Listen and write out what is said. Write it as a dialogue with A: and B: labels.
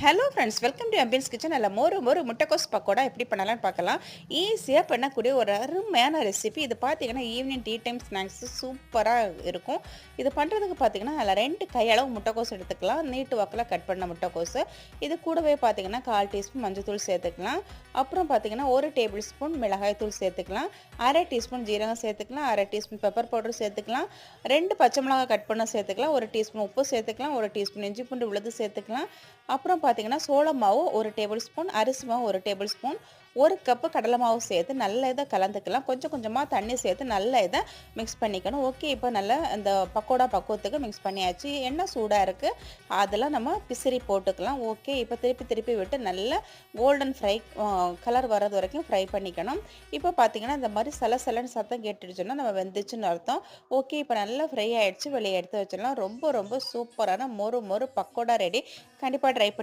A: Hello friends, welcome to ambience kitchen. நல்ல மொறு மொறு முட்டைக்கோஸ் பக்கோடா எப்படி பண்ணலாம்னு பார்க்கலாம். ஈஸியாக பண்ணக்கூடிய ஒரு அருமையான ரெசிபி. இது பார்த்தீங்கன்னா ஈவினிங் டீ டைம் ஸ்நாக்ஸு சூப்பராக இருக்கும். இது பண்ணுறதுக்கு பார்த்தீங்கன்னா அதில் 2 கையளவு முட்டைக்கோஸ் எடுத்துக்கலாம். நீட்டு வாக்கில் கட் பண்ண முட்டைக்கோஸு. இது கூடவே பார்த்தீங்கன்னா 1/4 டீஸ்பூன் மஞ்சள்தூள் சேர்த்துக்கலாம். அப்புறம் பார்த்தீங்கன்னா 1 டேபிள் ஸ்பூன் மிளகாய் தூள் சேர்த்துக்கலாம். 1/2 டீஸ்பூன் ஜீரகம் சேர்த்துக்கலாம். 1/2 டீஸ்பூன் பெப்பர் பவுடர் சேர்த்துக்கலாம். 2 பச்சை மிளகாய் கட் பண்ண சேர்த்துக்கலாம். 1 டீஸ்பூன் உப்பு சேர்த்துக்கலாம். 1 டீஸ்பூன் இஞ்சி பூண்டு விழுது சேர்த்துக்கலாம். அப்புறம் பார்த்தீங்கன்னா சோள மாவு 1 டேபிள் ஸ்பூன், அரிசி மாவு 1 டேபிள் ஸ்பூன், 1 கப்பு கடலை மாவு சேர்த்து நல்லா இதை கலந்துக்கலாம். கொஞ்சம் கொஞ்சமாக தண்ணி சேர்த்து நல்லா இதை மிக்ஸ் பண்ணிக்கணும். ஓகே, இப்போ நல்லா இந்த பக்கோடா பக்குவத்துக்கு மிக்ஸ் பண்ணியாச்சு. எண்ணெய் சூடாக இருக்குது, அதில் நம்ம பிசிறி போட்டுக்கலாம். ஓகே, இப்போ திருப்பி திருப்பி விட்டு நல்லா கோல்டன் ஃப்ரை கலர் வர்றது வரைக்கும் ஃப்ரை பண்ணிக்கணும். இப்போ பார்த்தீங்கன்னா இந்த மாதிரி சலசலன்னு சத்தம் கேட்டுடுச்சுன்னா நம்ம வெந்துச்சுன்னு அர்த்தம். ஓகே, இப்போ நல்லா ஃப்ரை ஆகிடுச்சு, வெளியே எடுத்து வச்சிடலாம். ரொம்ப ரொம்ப சூப்பரான மொறு மொறு பக்கோடா ரெடி. கண்டிப்பாக ட்ரை பண்ணி